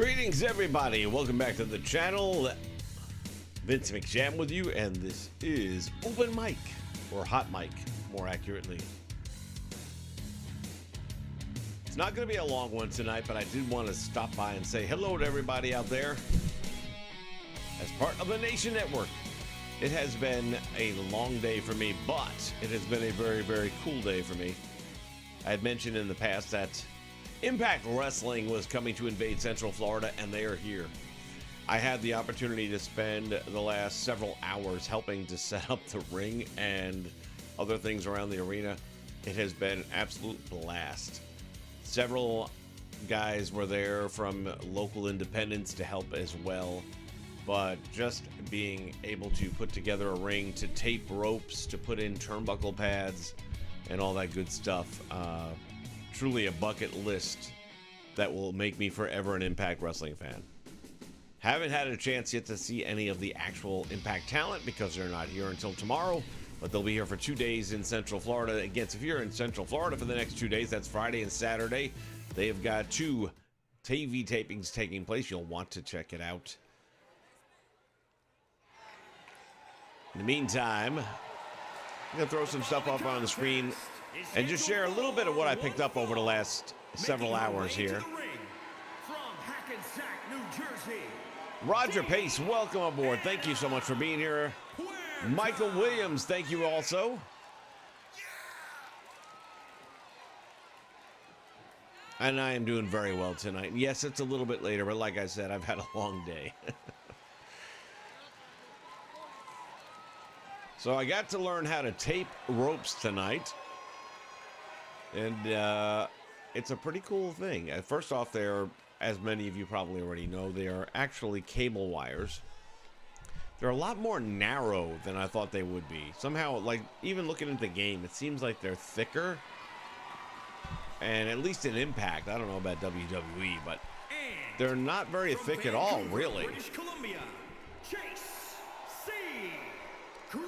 Greetings, everybody. Welcome back to the channel. Vince McJam with you, and this is Open Mic, or Hot Mic, more accurately. It's not going to be a long one tonight, but I did want to stop by and say hello to everybody out there. As part of the Nation Network, it has been a long day for me, but it has been a very, very cool day for me. I had mentioned in the past that Impact Wrestling was coming to invade Central Florida, and they are here. I had the opportunity to spend the last several hours helping to set up the ring and other things around the arena. It has been an absolute blast. Several guys were there from local independents to help as well, but just being able to put together a ring, to tape ropes, to put in turnbuckle pads, and all that good stuff, truly a bucket list that will make me forever an Impact Wrestling fan. Haven't had a chance yet to see any of the actual Impact talent because they're not here until tomorrow, but they'll be here for 2 days in Central Florida. Again, if you're in Central Florida for the next 2 days, that's Friday and Saturday, they have got 2 TV tapings taking place. You'll want to check it out. In the meantime, I'm going to throw some stuff up on the screen and just share a little bit of what I picked up over the last several hours here. Roger Pace, welcome aboard. Thank you so much for being here. Michael Williams, thank you also. And I am doing very well tonight. Yes, it's a little bit later, but like I said, I've had a long day. So I got to learn how to tape ropes tonight. And it's a pretty cool thing. First off, they're, as many of you probably already know, they are actually cable wires. They're a lot more narrow than I thought they would be. Somehow, like, even looking at the game, it seems like they're thicker. And at least in Impact, I don't know about WWE, but they're not very thick at all, really. British Columbia, Chase C. Green.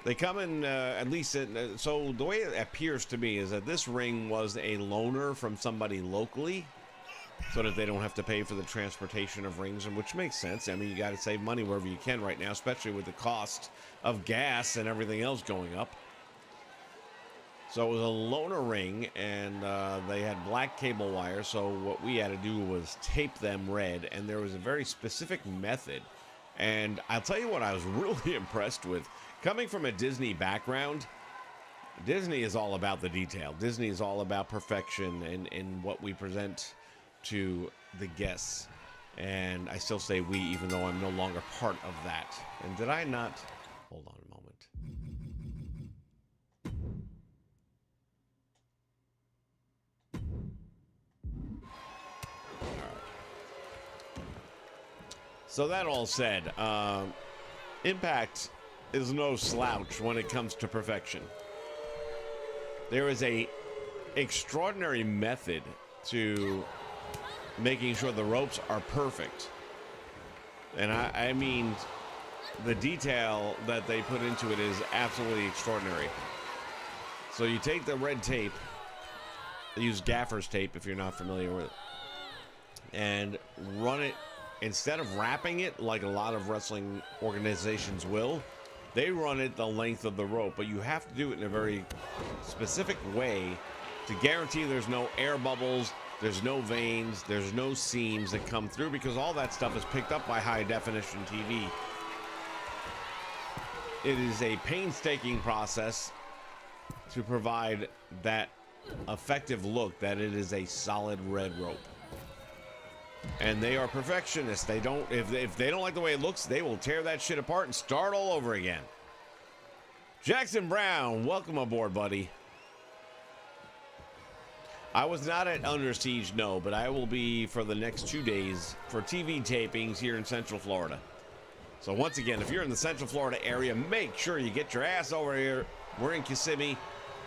They come in, at least, so the way it appears to me is that this ring was a loaner from somebody locally, so that they don't have to pay for the transportation of rings, and which makes sense. I mean, you got to save money wherever you can right now, especially with the cost of gas and everything else going up. So it was a loaner ring, and they had black cable wire, so what we had to do was tape them red, and there was a very specific method. And I'll tell you what I was really impressed with. Coming from a Disney background, Disney is all about the detail. Disney is all about perfection in what we present to the guests. And I still say we, even though I'm no longer part of that. And did I not... Hold on a moment. All right. So that all said, Impact is no slouch when it comes to perfection. There is a extraordinary method to making sure the ropes are perfect. And I mean, the detail that they put into it is absolutely extraordinary. So you take the red tape, they use gaffer's tape if you're not familiar with it, and run it, instead of wrapping it like a lot of wrestling organizations will, they run it the length of the rope, but you have to do it in a very specific way to guarantee there's no air bubbles, there's no veins, there's no seams that come through, because all that stuff is picked up by high definition TV. It is a painstaking process to provide that effective look that it is a solid red rope. And they are perfectionists. They don't, if they don't like the way it looks, they will tear that shit apart and start all over again. Jackson Brown, welcome aboard, buddy. I was not at Under Siege, no, but I will be for the next 2 days for TV tapings here in Central Florida. So once again, if you're in the Central Florida area, make sure you get your ass over here. We're in Kissimmee,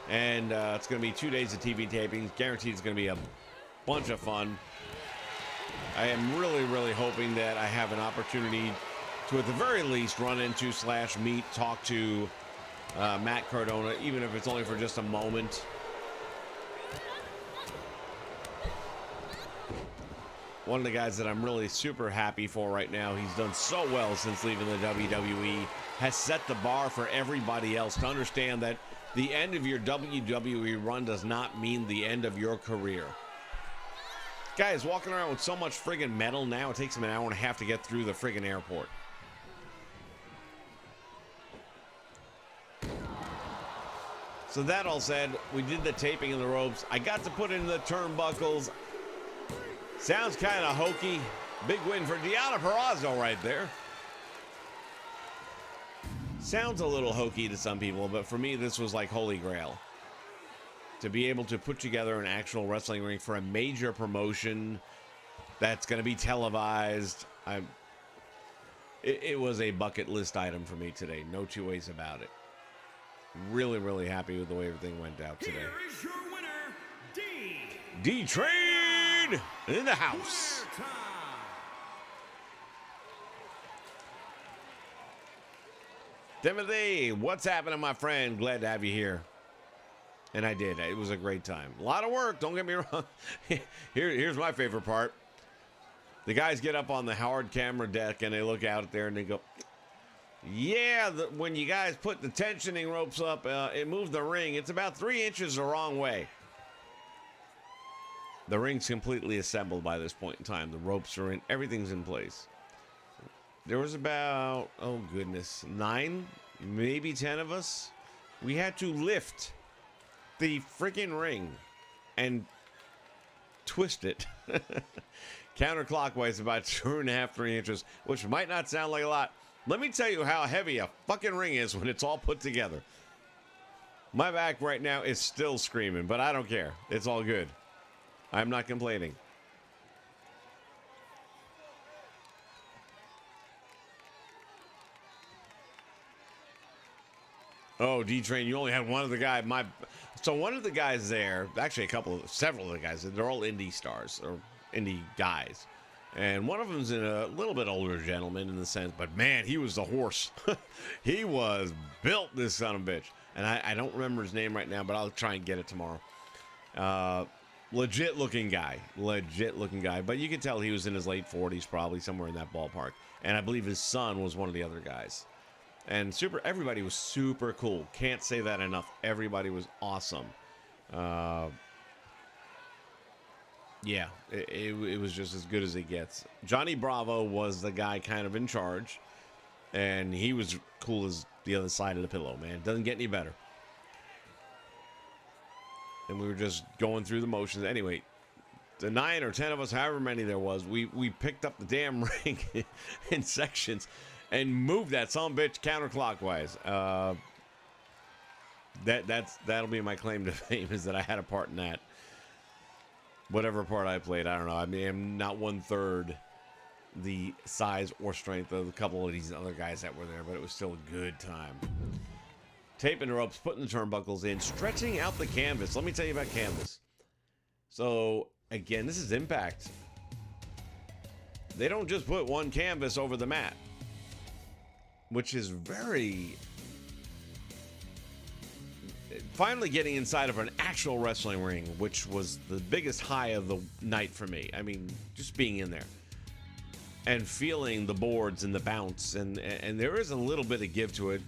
and it's going to be 2 days of TV tapings. Guaranteed it's going to be a bunch of fun. I am really, really hoping that I have an opportunity to, at the very least, run into / meet, talk to Matt Cardona, even if it's only for just a moment. one of the guys that I'm really super happy for right now. He's done so well since leaving the WWE, has set the bar for everybody else to understand that the end of your WWE run does not mean the end of your career. Guy is walking around with so much friggin' metal now, it takes him an hour and a half to get through the friggin' airport. So that all said, we did the taping of the ropes. I got to put in the turnbuckles. Sounds kind of hokey. Big win for Deonna Purrazzo right there. Sounds a little hokey to some people, but for me, this was like holy grail. To be able to put together an actual wrestling ring for a major promotion that's going to be televised. It was a bucket list item for me today. No two ways about it. Really, really happy with the way everything went out today. Here is your winner, D-Train in the house. Timothy, what's happening, my friend? Glad to have you here. And I did. It was a great time. A lot of work, don't get me wrong. Here's my favorite part. The guys get up on the Howard camera deck and they look out there and they go, yeah, when you guys put the tensioning ropes up, it moved the ring. It's about 3 inches the wrong way. The ring's completely assembled by this point in time. The ropes are in. Everything's in place. There was about, oh goodness, 9, maybe 10 of us. We had to lift the freaking ring and twist it counterclockwise about 2.5, 3 inches, which might not sound like a lot. Let me tell you how heavy a fucking ring is when it's all put together. My back right now is still screaming, but I don't care. It's all good. I'm not complaining. Oh, D-Train, you only had one of the guys. So one of the guys there, actually several of the guys, they're all indie stars or indie guys. And one of them's a little bit older gentleman in the sense, but man, he was the horse. He was built, this son of a bitch. And I don't remember his name right now, but I'll try and get it tomorrow. Legit looking guy. But you could tell he was in his late 40s, probably somewhere in that ballpark. And I believe his son was one of the other guys. And everybody was super cool. Can't say that enough. Everybody was awesome. Yeah, it was just as good as it gets. Johnny Bravo was the guy kind of in charge, and he was cool as the other side of the pillow, man. Doesn't get any better. And we were just going through the motions. Anyway, the 9 or 10 of us, however many there was, we picked up the damn ring in sections and moved that son of a bitch counterclockwise. That'll be my claim to fame, is that I had a part in that. Whatever part I played, I don't know. I mean, I'm not 1/3 the size or strength of a couple of these other guys that were there, but it was still a good time. Taping the ropes, putting the turnbuckles in, stretching out the canvas. Let me tell you about canvas. So, again, this is Impact. They don't just put one canvas over the mat, which is very... Finally getting inside of an actual wrestling ring, which was the biggest high of the night for me. I mean, just being in there and feeling the boards and the bounce, and there is a little bit of give to it,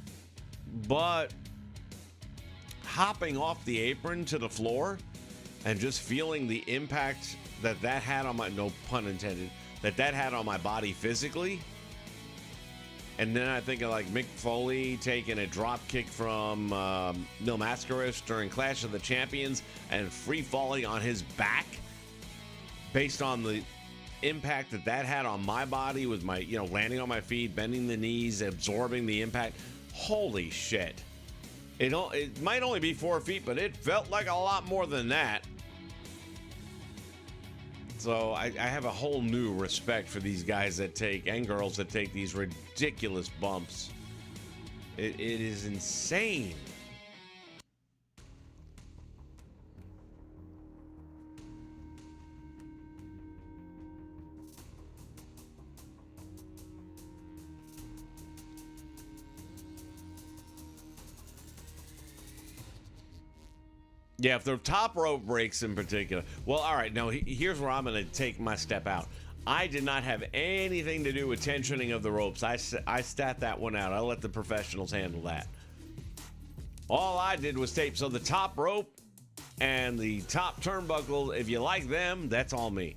but hopping off the apron to the floor and just feeling the impact that had on my, no pun intended, that had on my body physically. And then I think of like Mick Foley taking a drop kick from Mil Mascaras during Clash of the Champions and free falling on his back based on the impact that had on my body with my, landing on my feet, bending the knees, absorbing the impact. Holy shit. It might only be 4 feet, but it felt like a lot more than that. So I have a whole new respect for these guys and girls that take these ridiculous bumps. It is insane. Yeah, if the top rope breaks in particular. Well, all right, now here's where I'm going to take my step out. I did not have anything to do with tensioning of the ropes. I stat that one out. I let the professionals handle that. All I did was tape. So the top rope and the top turnbuckle, if you like them, that's all me.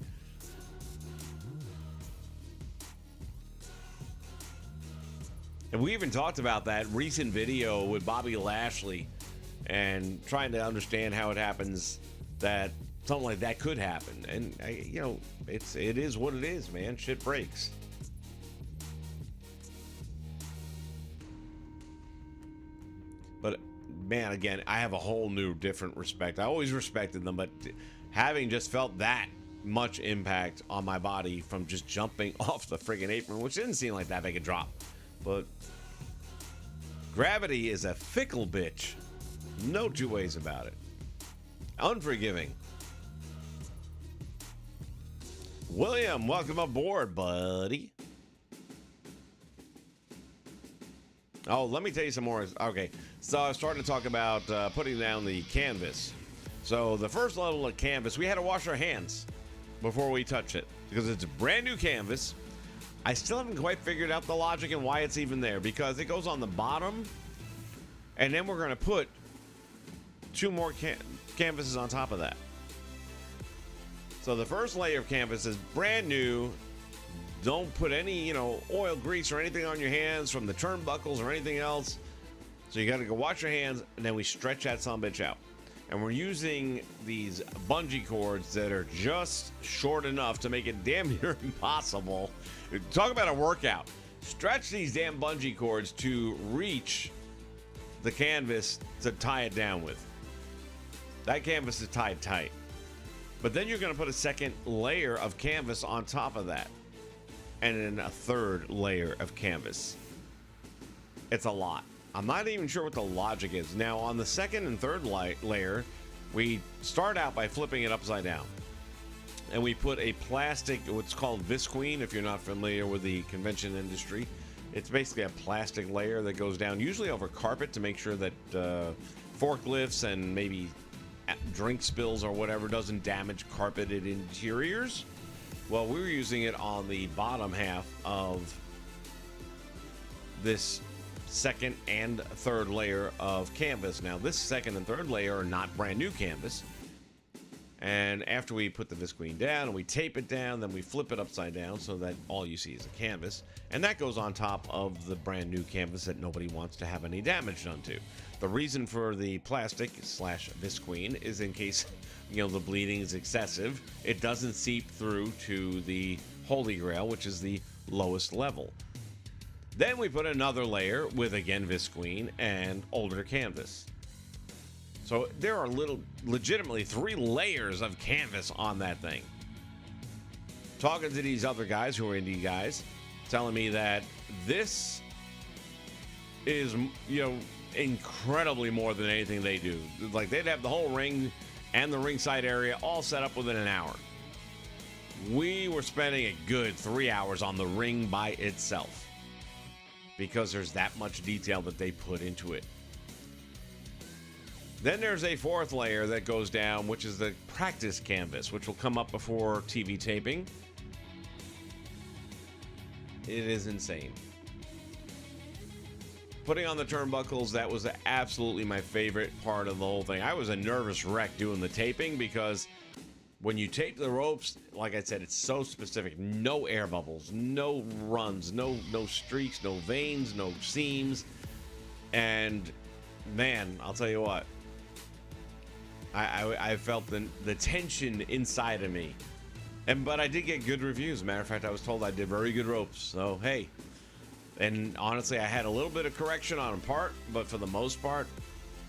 And we even talked about that recent video with Bobby Lashley and trying to understand how it happens that something like that could happen. And, you know, it is what it is, man. Shit breaks. But, man, again, I have a whole new different respect. I always respected them, but having just felt that much impact on my body from just jumping off the friggin' apron, which didn't seem like that big a drop. But gravity is a fickle bitch. No two ways about it. Unforgiving. William, welcome aboard, buddy. Oh, let me tell you some more. Okay, so I was starting to talk about putting down the canvas. So the first level of canvas, we had to wash our hands before we touch it because it's a brand new canvas. I still haven't quite figured out the logic and why it's even there, because it goes on the bottom, and then we're going to put two more canvases on top of that. So the first layer of canvas is brand new. Don't put any, oil, grease, or anything on your hands from the turnbuckles or anything else. So you got to go wash your hands, and then we stretch that sumbitch out. And we're using these bungee cords that are just short enough to make it damn near impossible. Talk about a workout. Stretch these damn bungee cords to reach the canvas to tie it down with. That canvas is tied tight. But then you're going to put a second layer of canvas on top of that. And then a third layer of canvas. It's a lot. I'm not even sure what the logic is. Now, on the second and third layer, we start out by flipping it upside down. And we put a plastic, what's called visqueen, if you're not familiar with the convention industry. It's basically a plastic layer that goes down, usually over carpet, to make sure that forklifts and maybe drink spills or whatever doesn't damage carpeted interiors. Well, we were using it on the bottom half of this second and third layer of canvas. Now, this second and third layer are not brand new canvas. And after we put the visqueen down and we tape it down, then we flip it upside down so that all you see is a canvas. And that goes on top of the brand new canvas that nobody wants to have any damage done to. The reason for the plastic / visqueen is in case, the bleeding is excessive, it doesn't seep through to the Holy Grail, which is the lowest level. Then we put another layer with, again, visqueen and older canvas. So there are legitimately 3 layers of canvas on that thing. Talking to these other guys who are indie guys, telling me that this is, incredibly more than anything they do. Like, they'd have the whole ring and the ringside area all set up within an hour. We were spending a good 3 hours on the ring by itself because there's that much detail that they put into it. Then there's a fourth layer that goes down, which is the practice canvas, which will come up before TV taping. It is insane. Putting on the turnbuckles, that was absolutely my favorite part of the whole thing. I was a nervous wreck doing the taping because when you tape the ropes, like I said, it's so specific. No air bubbles, no runs, no streaks, no veins, no seams. And man, I'll tell you what, I felt the tension inside of me. But I did get good reviews. Matter of fact, I was told I did very good ropes. So, hey. And honestly, I had a little bit of correction on a part, but for the most part,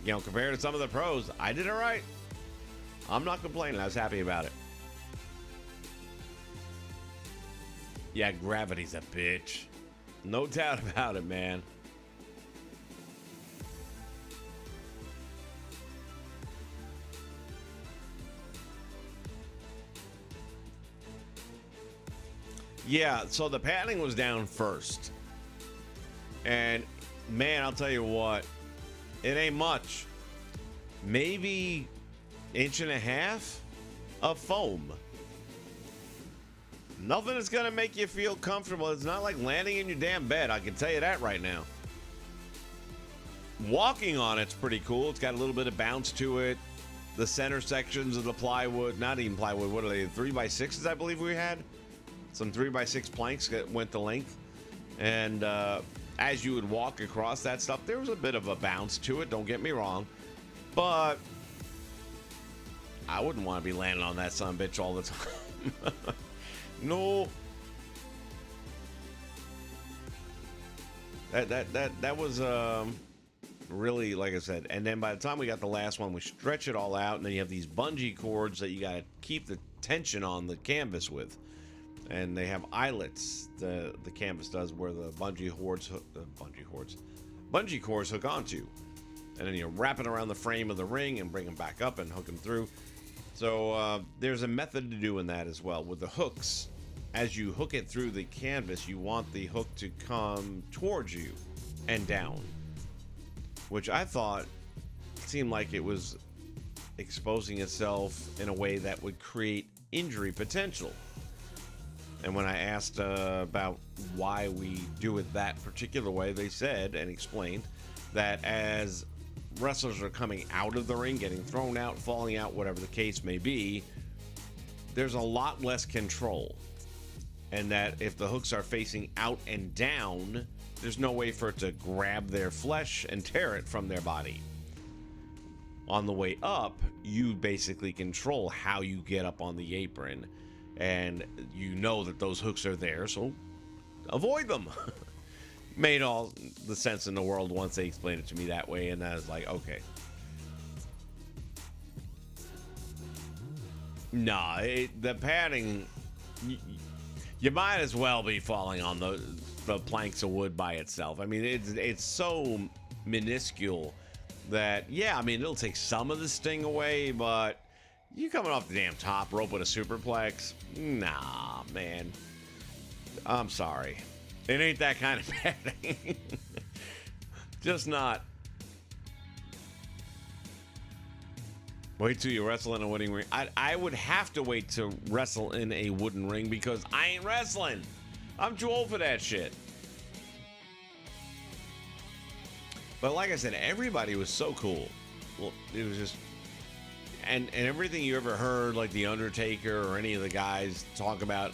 compared to some of the pros, I did all right. I'm not complaining. I was happy about it. Yeah, gravity's a bitch. No doubt about it, man. Yeah, so the padding was down first. And man, I'll tell you what, it ain't much. Maybe inch and a half of foam. Nothing is going to make you feel comfortable. It's not like landing in your damn bed. I can tell you that right now. Walking on it's pretty cool. It's got a little bit of bounce to it. The center sections of the plywood, not even plywood, what are they, 3x6s I believe we had? Some 3x6 planks that went the length. And as you would walk across that stuff, there was a bit of a bounce to it, don't get me wrong. But I wouldn't want to be landing on that son of a bitch all the time. No. That was really, like I said. And then by the time we got the last one, we stretch it all out, and then you have these bungee cords that you got to keep the tension on the canvas with. And they have eyelets, the canvas does, where the bungee cords hook onto. And then you wrap it around the frame of the ring and bring them back up and hook them through. So there's a method to doing that as well. With the hooks, as you hook it through the canvas, you want the hook to come towards you and down, which I thought seemed like it was exposing itself in a way that would create injury potential. And when I asked about why we do it that particular way, they said and explained that as wrestlers are coming out of the ring, getting thrown out, falling out, whatever the case may be, there's a lot less control. And that if the hooks are facing out and down, there's no way for it to grab their flesh and tear it from their body. On the way up, you basically control how you get up on the apron. And you know that those hooks are there, so avoid them. Made all the sense in the world once they explained it to me that way, and I was like, okay. Nah, the padding, you might as well be falling on the planks of wood by itself. I mean, it's so minuscule that, yeah, I mean, it'll take some of the sting away, but you coming off the damn top rope with a superplex? Nah, man. I'm sorry. It ain't that kind of padding. Just not. Wait till you wrestle in a wooden ring. I would have to wait to wrestle in a wooden ring because I ain't wrestling. I'm too old for that shit. But like I said, everybody was so cool. Well, it was just... And everything you ever heard, like The Undertaker or any of the guys talk about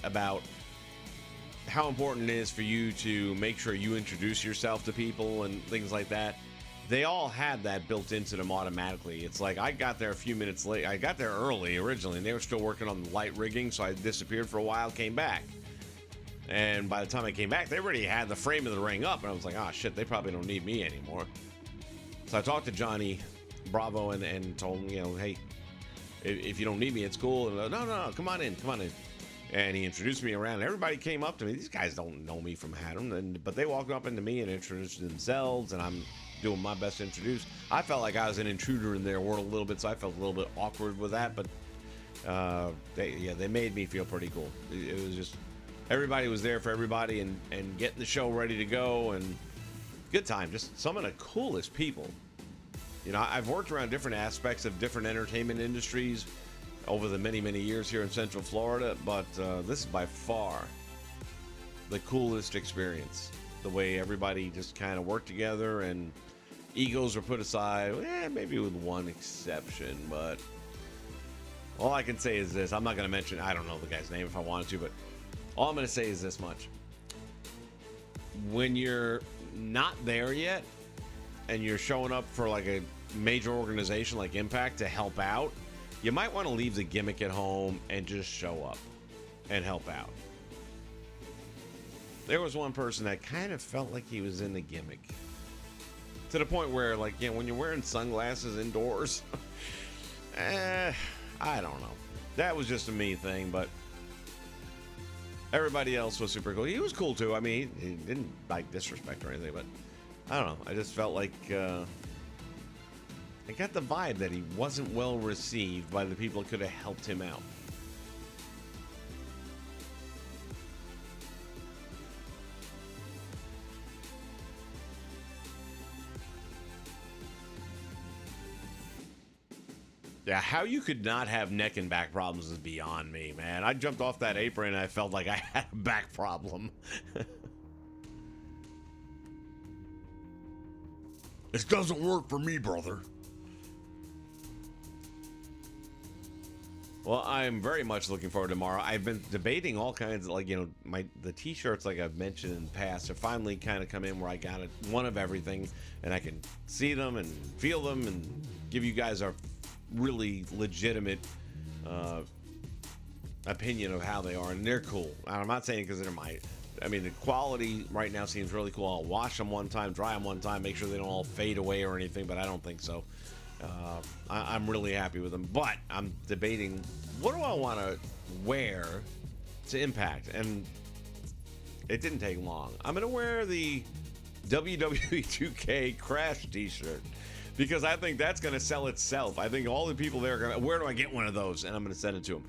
how important it is for you to make sure you introduce yourself to people and things like that, they all had that built into them automatically. It's like I got there a few minutes late. I got there early originally, and they were still working on the light rigging, so I disappeared for a while, came back. And by the time I came back, they already had the frame of the ring up, and I was like, oh, shit, they probably don't need me anymore. So I talked to Johnny Bravo and told him, you know, hey, if you don't need me, it's cool. And no, come on in. And he introduced me around. Everybody came up to me. These guys don't know me from Adam, but they walked up into me and introduced themselves, and I'm doing my best to introduce. I felt like I was an intruder in their world a little bit, so I felt a little bit awkward with that, but they made me feel pretty cool. It was just, everybody was there for everybody and getting the show ready to go, and good time. Just some of the coolest people. You know, I've worked around different aspects of different entertainment industries over the many, many years here in Central Florida, but this is by far the coolest experience. The way everybody just kind of worked together and egos were put aside, maybe with one exception, but all I can say is this. I'm not going to mention, I don't know the guy's name if I wanted to, but all I'm going to say is this much. When you're not there yet, and you're showing up for like a major organization like Impact to help out, you might want to leave the gimmick at home and just show up and help out. There was one person that kind of felt like he was in the gimmick. To the point where, like, you know, when you're wearing sunglasses indoors, I don't know. That was just a me thing, but everybody else was super cool. He was cool too. I mean, he didn't like disrespect or anything, but I don't know. I just felt like I got the vibe that he wasn't well received by the people that could have helped him out. Yeah, how you could not have neck and back problems is beyond me, man. I jumped off that apron and I felt like I had a back problem. This doesn't work for me, brother. Well, I'm very much looking forward to tomorrow. I've been debating all kinds of, like, you know, the T-shirts, like I've mentioned in the past, have finally kind of come in where I got one of everything, and I can see them and feel them and give you guys a really legitimate opinion of how they are, and they're cool. I'm not saying because they're I mean, the quality right now seems really cool. I'll wash them one time, dry them one time, make sure they don't all fade away or anything, but I don't think so. I'm really happy with them, but I'm debating, what do I want to wear to Impact? And it didn't take long. I'm going to wear the WWE 2K Crash t-shirt because I think that's going to sell itself. I think all the people there are going to, where do I get one of those? And I'm going to send it to them.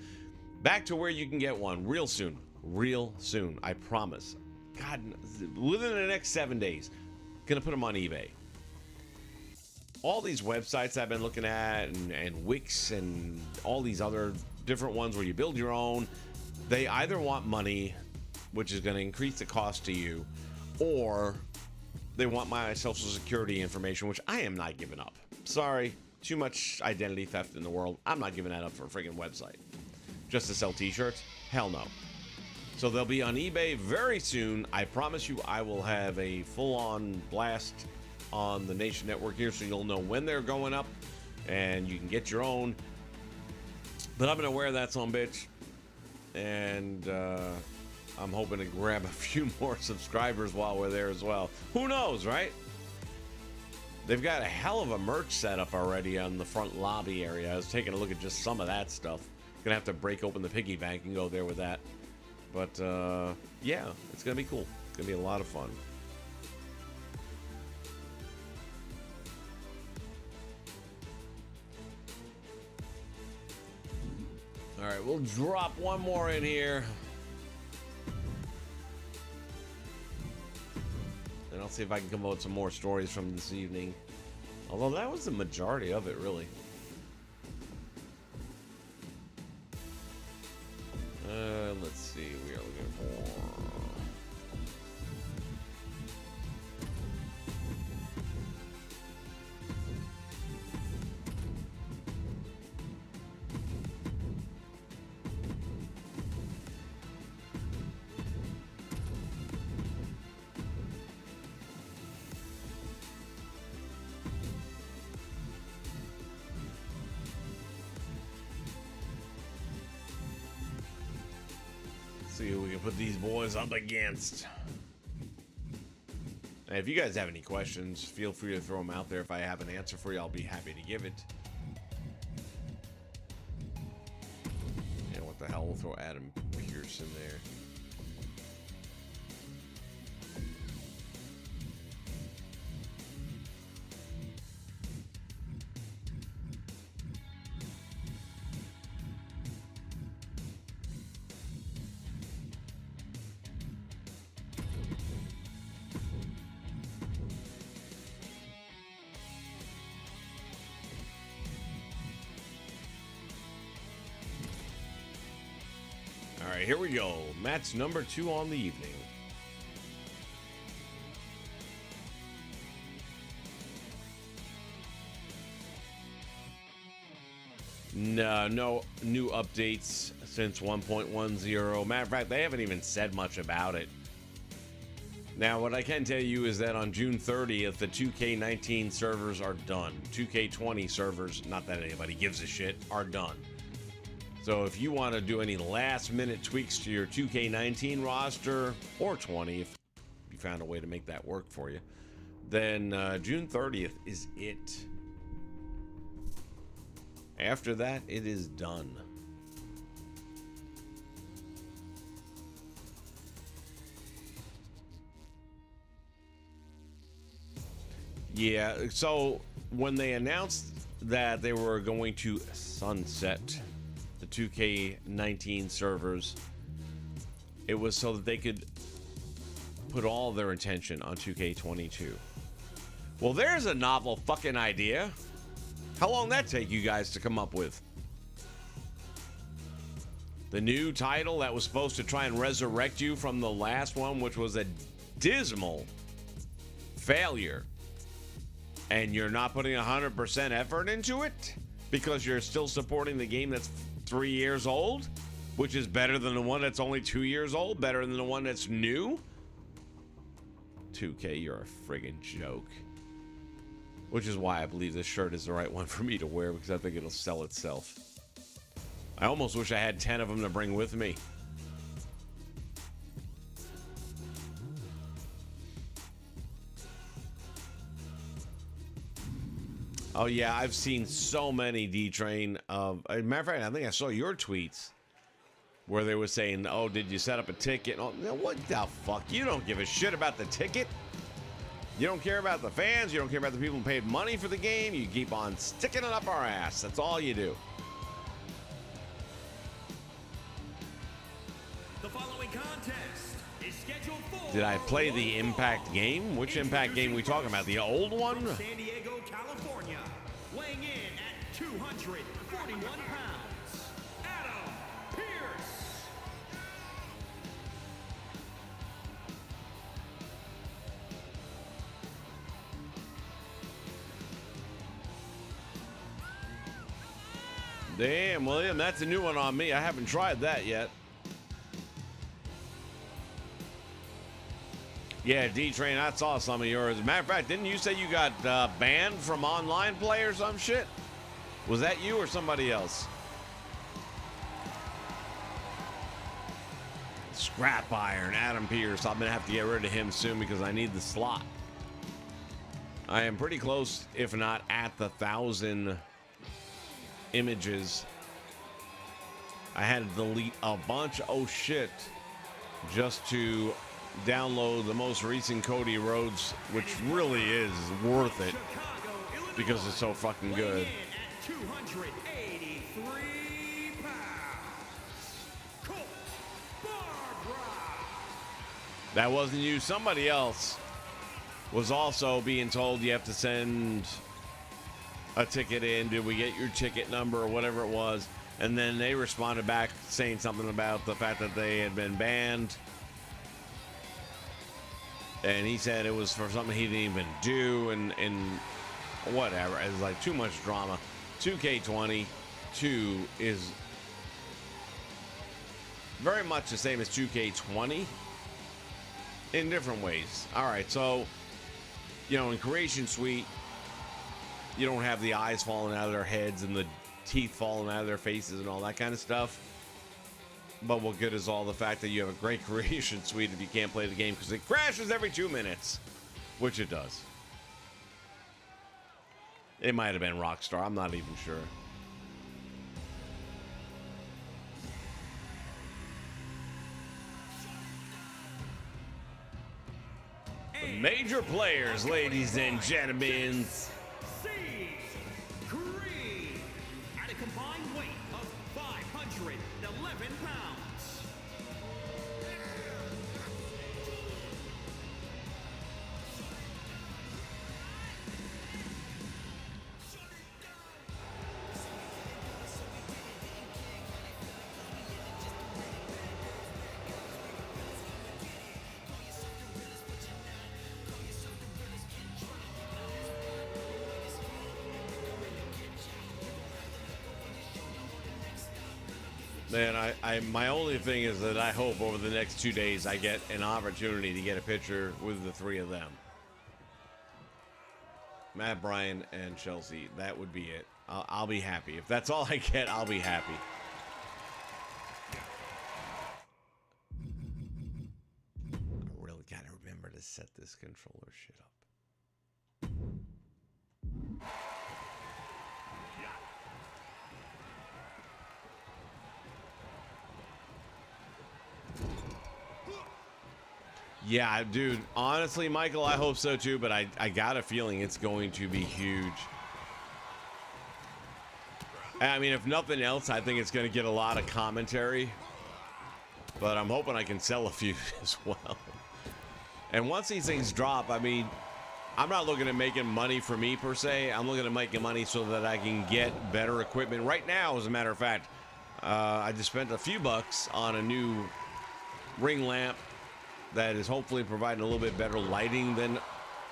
Back to where you can get one real soon. Real soon. I promise. God, within the next 7 days, going to put them on eBay. All these websites I've been looking at, and Wix and all these other different ones where you build your own, they either want money, which is going to increase the cost to you, or they want my social security information, which I am not giving up. Sorry, too much identity theft in the world. I'm not giving that up for a friggin' website. Just to sell t-shirts? Hell no. So they'll be on eBay very soon. I promise you I will have a full-on blast on the Nation Network here, so you'll know when they're going up and you can get your own. But I'm gonna wear that sumbitch, and I'm hoping to grab a few more subscribers while we're there as well. Who knows, right? They've got a hell of a merch setup already on the front lobby area. I was taking a look at just some of that stuff. Gonna have to break open the piggy bank and go there with that. But yeah, it's gonna be cool. It's gonna be a lot of fun. All right, we'll drop one more in here. And I'll see if I can come up with some more stories from this evening. Although that was the majority of it, really. Let's see. We are looking for... see who we can put these boys up against. And if you guys have any questions, feel free to throw them out there. If I have an answer for you, I'll be happy to give it. Yeah, what the hell? We'll throw Adam Pearce in there. All right, here we go. Match number 2 on the evening. No new updates since 1.10. Matter of fact, they haven't even said much about it. Now, what I can tell you is that on June 30th, the 2K19 servers are done. 2K20 servers, not that anybody gives a shit, are done. So if you want to do any last-minute tweaks to your 2K19 roster, or 20, if you found a way to make that work for you, then June 30th is it. After that, it is done. Yeah, so when they announced that they were going to sunset the 2K19 servers, it was so that they could put all their attention on 2K22. Well, there's a novel fucking idea. How long that take you guys to come up with? The new title that was supposed to try and resurrect you from the last one, which was a dismal failure. And you're not putting 100% effort into it because you're still supporting the game that's 3 years old, which is better than the one that's only 2 years old, better than the one that's new. 2K, you're a friggin' joke. Which is why I believe this shirt is the right one for me to wear, because I think it'll sell itself. I almost wish I had 10 of them to bring with me. Oh yeah, I've seen so many D-Train of. As a matter of fact, I think I saw your tweets where they were saying, "Oh, did you set up a ticket?" Oh, what the fuck? You don't give a shit about the ticket. You don't care about the fans. You don't care about the people who paid money for the game. You keep on sticking it up our ass. That's all you do. The following contest is scheduled for. Did I play the Impact game? Which Impact game are we talking about? The old one? From San Diego, California, weighing in at 241 pounds, Adam Pearce. Damn, William, that's a new one on me. I haven't tried that yet. Yeah, D-Train, I saw some of yours. As a matter of fact, didn't you say you got banned from online play or some shit? Was that you or somebody else? Scrap Iron, Adam Pearce. I'm going to have to get rid of him soon because I need the slot. I am pretty close, if not at the 1,000 images. I had to delete a bunch of shit just to download the most recent Cody Rhodes, which really is worth it because it's so fucking good. 283 pounds, That wasn't you. Somebody else was also being told you have to send a ticket in. Did we get your ticket number or whatever it was? And then they responded back saying something about the fact that they had been banned. And he said it was for something he didn't even do, and whatever. It was like too much drama. 2K22 is very much the same as 2K20 in different ways. All right, so, you know, in Creation Suite, you don't have the eyes falling out of their heads and the teeth falling out of their faces and all that kind of stuff. But what good is all the fact that you have a great Creation Suite if you can't play the game because it crashes every 2 minutes, which it does. It might have been Rockstar. I'm not even sure. The major players, ladies and gentlemen. At a combined weight of 511 pounds. Man, my only thing is that I hope over the next 2 days I get an opportunity to get a picture with the three of them. Matt, Brian, and Chelsea. That would be it. I'll be happy. If that's all I get, I'll be happy. I really gotta remember to set this controller shit up. Yeah, dude, honestly, Michael, I hope so too, but I got a feeling it's going to be huge. I mean, if nothing else, I think it's going to get a lot of commentary, but I'm hoping I can sell a few as well. And once these things drop, I mean, I'm not looking at making money for me per se. I'm looking at making money so that I can get better equipment. Right now, as a matter of fact, I just spent a few bucks on a new ring lamp that is hopefully providing a little bit better lighting than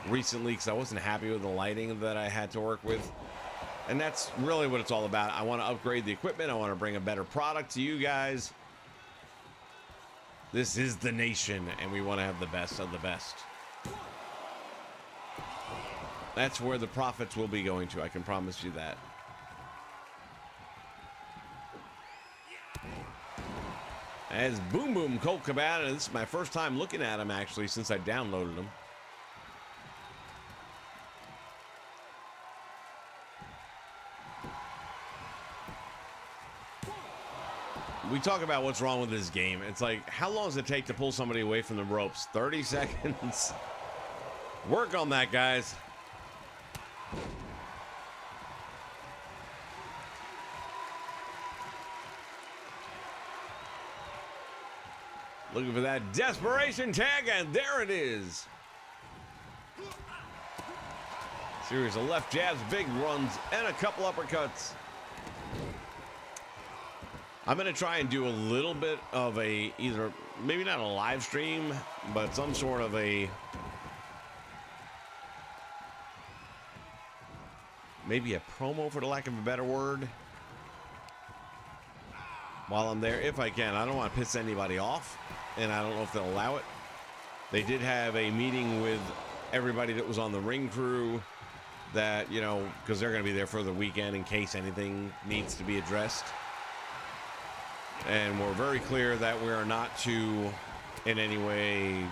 recently, because I wasn't happy with the lighting that I had to work with. And that's really what it's all about. I want to upgrade the equipment. I want to bring a better product to you guys. This is the nation, and we want to have the best of the best. That's where the profits will be going to. I can promise you that. As Boom Boom Colt Cabana, this is my first time looking at him actually since I downloaded him. We talk about what's wrong with this game. It's like, how long does it take to pull somebody away from the ropes? 30 seconds. Work on that, guys. Looking for that desperation tag, and there it is. Series of left jabs, big runs, and a couple uppercuts. I'm going to try and do a little bit of a, either, maybe not a live stream, but some sort of a, maybe a promo, for the lack of a better word, while I'm there, if I can. I don't want to piss anybody off, and I don't know if they'll allow it. They did have a meeting with everybody that was on the ring crew that, you know, because they're going to be there for the weekend in case anything needs to be addressed. And we're very clear that we are not to, in any way,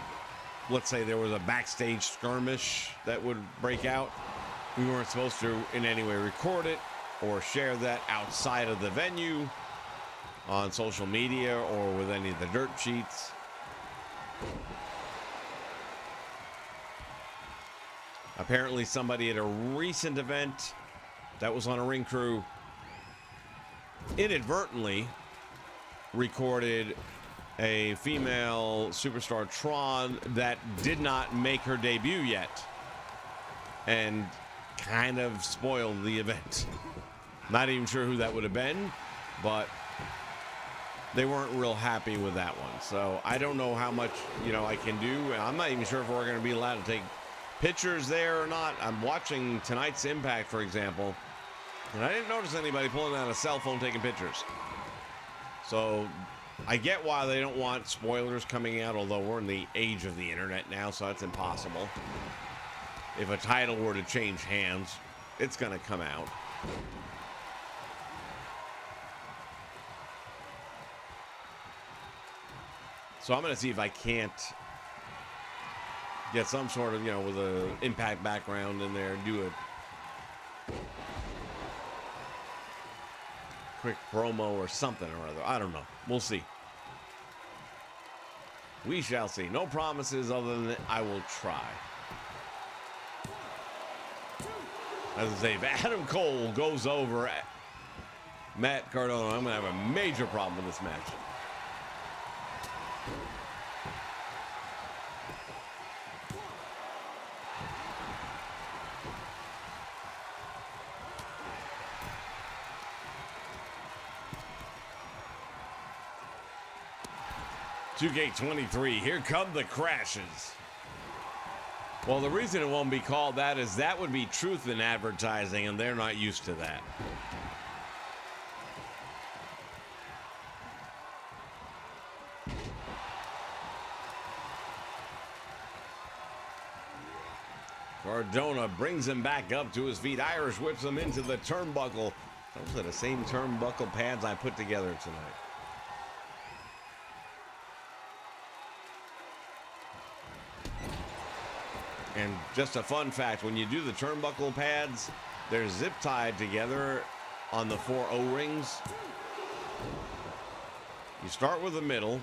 let's say there was a backstage skirmish that would break out. We weren't supposed to in any way record it or share that outside of the venue on social media or with any of the dirt sheets. Apparently somebody at a recent event that was on a ring crew inadvertently recorded a female superstar Tron that did not make her debut yet and kind of spoiled the event. Not even sure who that would have been, but they weren't real happy with that one. So I don't know how much, you know, I can do. I'm not even sure if we're going to be allowed to take pictures there or not. I'm watching tonight's Impact, for example, and I didn't notice anybody pulling out a cell phone taking pictures. So I get why they don't want spoilers coming out, although we're in the age of the internet now, so that's impossible. If a title were to change hands, it's going to come out. So I'm going to see if I can't get some sort of, you know, with an Impact background in there, do a quick promo or something or other. I don't know. We'll see. We shall see. No promises other than I will try. As I say, if Adam Cole goes over Matt Cardona, I'm going to have a major problem with this match. Gate 23, here come the crashes. Well, the reason it won't be called that is that would be truth in advertising, and they're not used to that. Cardona brings him back up to his feet. Irish whips him into the turnbuckle. Those are the same turnbuckle pads I put together tonight. And just a fun fact, when you do the turnbuckle pads, they're zip tied together on the 4 O-rings. You start with the middle,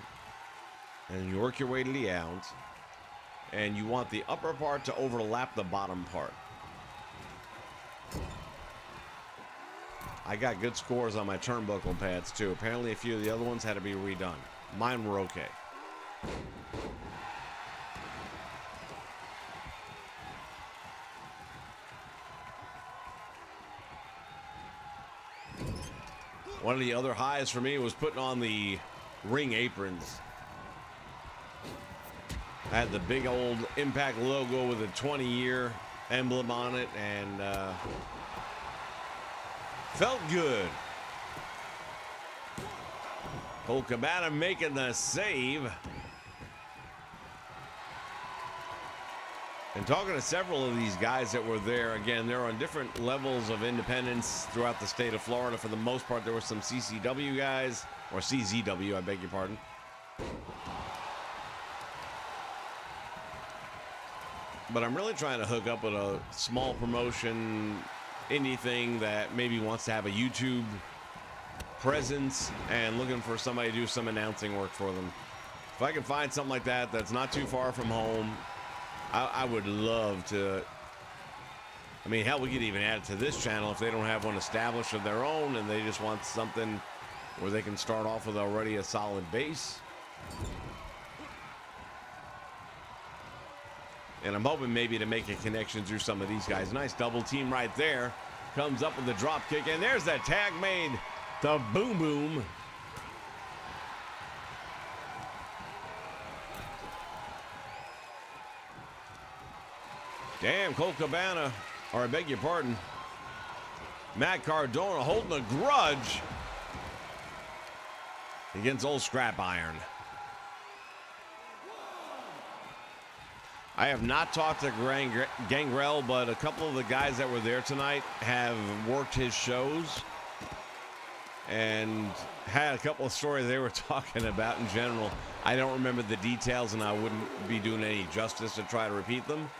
and you work your way to the out, and you want the upper part to overlap the bottom part. I got good scores on my turnbuckle pads too. Apparently a few of the other ones had to be redone. Mine were okay. One of the other highs for me was putting on the ring aprons. I had the big old Impact logo with a 20-year emblem on it, and felt good. Colt Cabana making the save. And talking to several of these guys that were there, again, they're on different levels of independence throughout the state of Florida. For the most part, there were some CCW guys, or CZW, I beg your pardon. But I'm really trying to hook up with a small promotion indie thing that maybe wants to have a YouTube presence and looking for somebody to do some announcing work for them. If I can find something like that that's not too far from home, I would love to. I mean, hell, we could even add it to this channel if they don't have one established of their own and they just want something where they can start off with already a solid base. And I'm hoping maybe to make a connection through some of these guys. Nice double team right there. Comes up with the drop kick, and there's that tag made to Boom Boom. Damn, Colt Cabana, or I beg your pardon, Matt Cardona holding a grudge against old Scrap Iron. I have not talked to Gangrel, but a couple of the guys that were there tonight have worked his shows and had a couple of stories they were talking about in general. I don't remember the details, and I wouldn't be doing any justice to try to repeat them.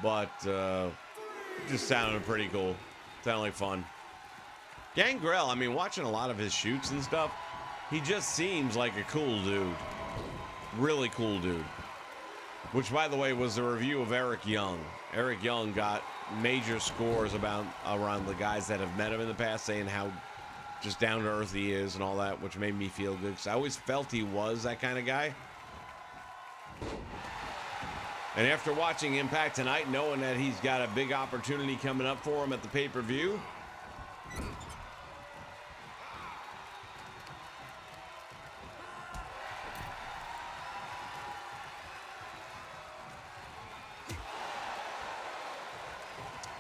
But just sounded pretty cool. Sounded like fun. Gangrel, I mean, watching a lot of his shoots and stuff, he just seems like a cool dude. Really cool dude. Which, by the way, was a review of Eric Young. Eric Young got major scores around the guys that have met him in the past, saying how just down to earth he is and all that, which made me feel good because I always felt he was that kind of guy. And after watching Impact tonight, knowing that he's got a big opportunity coming up for him at the pay-per-view,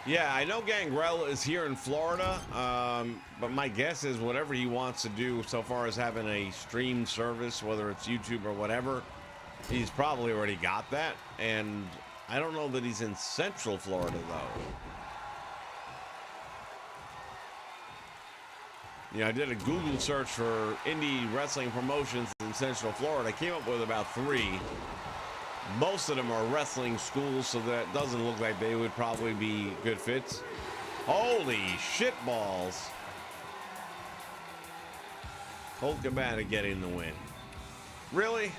yeah, I know Gangrel is here in Florida, but my guess is whatever he wants to do so far as having a stream service, whether it's YouTube or whatever, he's probably already got that. And I don't know that he's in Central Florida, though. Yeah, I did a Google search for indie wrestling promotions in Central Florida. I came up with about 3. Most of them are wrestling schools, so that doesn't look like they would probably be good fits. Holy shit balls. Colt Cabana getting the win. Really?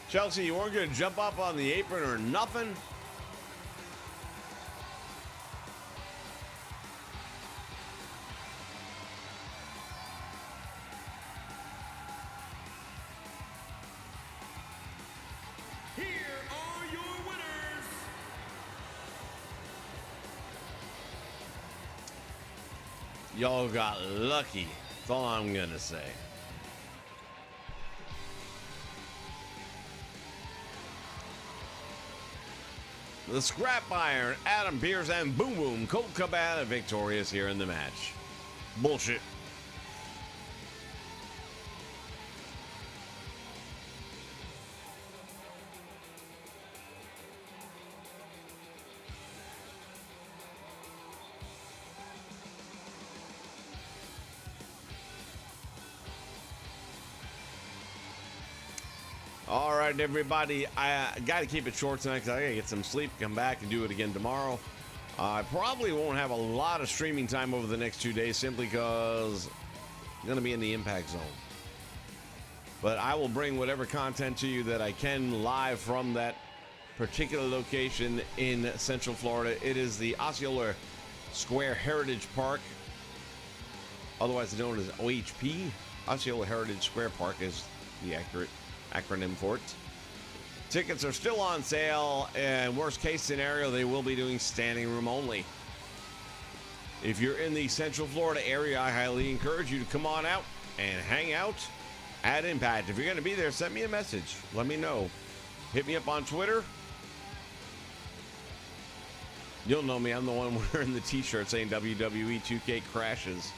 Chelsea, you weren't going to jump up on the apron or nothing? Y'all got lucky. That's all I'm gonna say. The Scrap Iron, Adam Pearce, and Boom Boom Colt Cabana victorious here in the match. Bullshit. All right, everybody. I got to keep it short tonight because I got to get some sleep, come back and do it again tomorrow. I probably won't have a lot of streaming time over the next 2 days simply because I'm going to be in the Impact Zone. But I will bring whatever content to you that I can live from that particular location in Central Florida. It is the Osceola Square Heritage Park, otherwise known as OHP. Osceola Heritage Square Park is the accurate acronym for it. Tickets are still on sale, and worst case scenario, they will be doing standing room only. If you're in the Central Florida area, I highly encourage you to come on out and hang out at Impact. If you're going to be there, send me a message. Let me know. Hit me up on Twitter. You'll know me. I'm the one wearing the T-shirt saying WWE 2K crashes.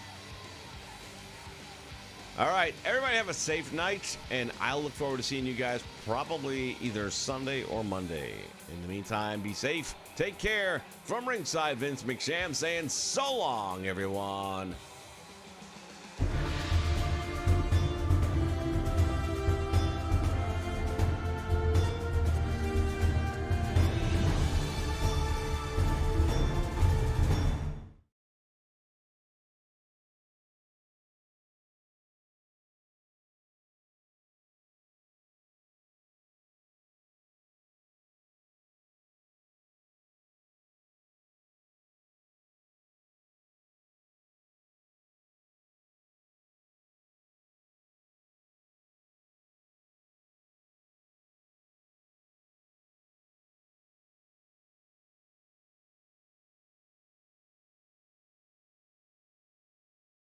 All right, everybody have a safe night, and I'll look forward to seeing you guys probably either Sunday or Monday. In the meantime, be safe, take care. From ringside, Vince McSham saying so long, everyone.